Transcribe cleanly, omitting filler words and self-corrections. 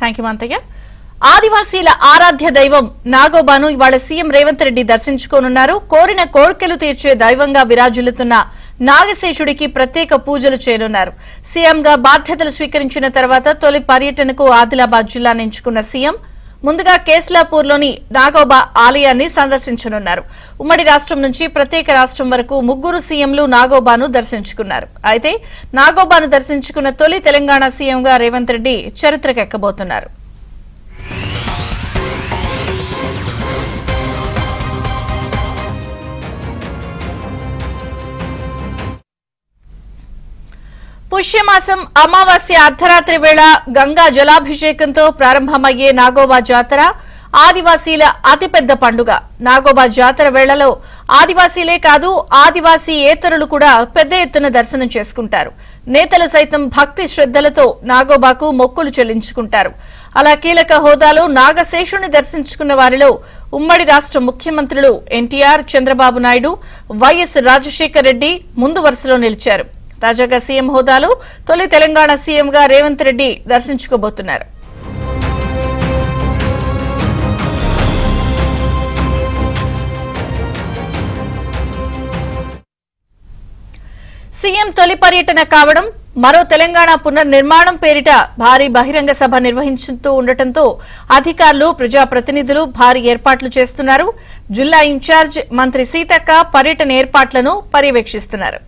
Thank you Manthaiah. ఆదివాసీల ఆరాధ్య దైవం నాగోబాను ఇవాళ సీఎం రేవంత్ రెడ్డి దర్శించుకోనున్నారు. కోరిన కోర్కెలు తీర్చే దైవంగా విరాజిల్లుతున్న నాగశేషుడికి ప్రత్యేక పూజలు చేయనున్నారు. సీఎంగా బాధ్యతలు స్వీకరించిన తర్వాత తొలి పర్యటనకు ఆదిలాబాద్ జిల్లాను ఎంచుకున్న సీఎం ముందుగా కేస్లాపూర్లోని నాగోబా ఆలయాన్ని సందర్శించనున్నారు. ఉమ్మడి రాష్ట్రం నుంచి ప్రత్యేక రాష్ట్రం వరకు 3 సీఎంలు నాగోబాను దర్శించుకున్నారు. అయితే నాగోబాను దర్శించుకున్న తొలి తెలంగాణ సీఎంగా రేవంత్ రెడ్డి చరిత్రకెక్కబోతున్నారు. పుష్యమాసం అమావాస్య అర్ధరాత్రి వేళ గంగా జలాభిషేకంతో ప్రారంభమయ్యే నాగోబా జాతర ఆదివాసీల అతిపెద్ద పండుగ. నాగోబా జాతర వేళలో ఆదివాసీలే కాదు ఆదివాసీయేతరులు కూడా పెద్ద ఎత్తున దర్శనం చేసుకుంటారు. నేతలు సైతం భక్తి శ్రద్ధలతో నాగోబాకు మొక్కులు చెల్లించుకుంటారు. అలా కీలక హోదాలో నాగశేషుని దర్శించుకున్న వారిలో ఉమ్మడి రాష్ట్ర ముఖ్యమంత్రులు ఎన్టీఆర్, చంద్రబాబు నాయుడు, వైఎస్ రాజశేఖర్ రెడ్డి ముందు వరుసలో నిలిచారు. తాజాగా సీఎం హోదాలో తొలి తెలంగాణ సీఎంగా రేవంత్ రెడ్డి దర్శించుకోబోతున్నారు. సీఎం తొలి పర్యటన కావడం, మరో తెలంగాణ పునర్నిర్మాణం పేరిట భారీ బహిరంగ సభ నిర్వహించుతూ ఉండటంతో అధికారులు, ప్రజాప్రతినిధులు భారీ ఏర్పాట్లు చేస్తున్నారు. జిల్లా ఇన్ఛార్జ్ మంత్రి సీతక్క పర్యటన ఏర్పాట్లను పర్యవేక్షిస్తున్నారు.